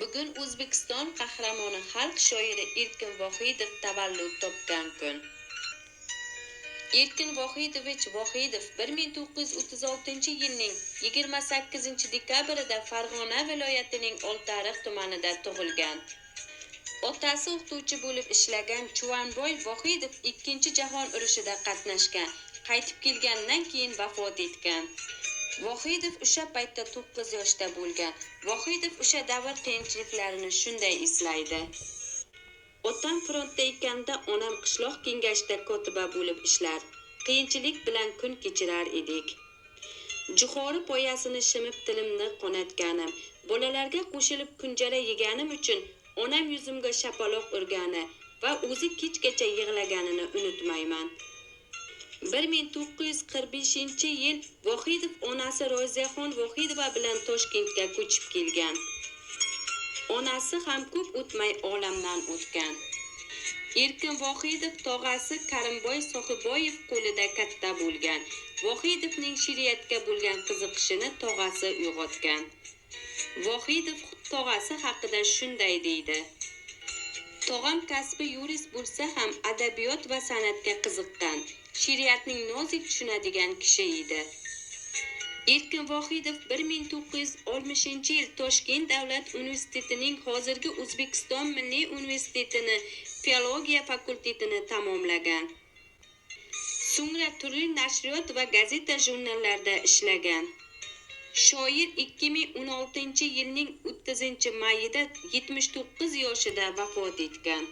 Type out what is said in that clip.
Bugun O'zbekiston qahramoni xalq shoiri Erkin Vohidov tavallud topgan kun. Erkin Vohidovich Vohidov 1936-yilning 28-dekabrida Farg'ona viloyatining Oltiariq tumanida tug'ilgan. Otasi o'qituvchi bo'lib ishlagan Chuvanboy Vohidov Ikkinchi jahon urushida qatnashgan, qaytib kelgandan keyin vafot etgan. Vohidov o'sha paytda 9 yoshda bo'lgan. Vohidov o'sha davr qiyinchiliklarini shunday eslaydi. Otam frontda ekanida onam qishloq kengashida kotiba bo'lib ishlar. Qiyinchilik bilan kun kechirar edik. Jo'xori poyasini shimib tilimni qonatganim, bolalarga qo'shilib kunjara yeganim uchun onam yuzimga shapaloq urgani va o'zi kechgacha yig'laganini unutmayman. 1945-yil Vohidov onasi Ro'ziyaxon Vohidova bilan Toshkentga ko'chib kelgan. Onasi ham ko'p o'tmay olamdan o'tgan. Erkin Vohidov tog'asi Karimboy Sohiboyev qo'lida katta bo'lgan. Vohidovning she'riyatga bo'lgan qiziqishini tog'asi uyg'otgan. Vohidov tog'asi haqida shunday deydi: Tog'am kasbi yurist bo'lsa ham adabiyot va san'atga qiziqqan, she'riyatning nozik tushunadigan kishi edi. Erkin Vohidov 1960-yil Toshkent davlat universitetining hozirgi O'zbekiston Milliy universitetini filologiya fakultetini tamomlagan. So'ngra turli nashriyot va gazeta-jurnallarda ishlagan. Shoir 2016-yilning 30-mayida 79 yoshida vafot etgan.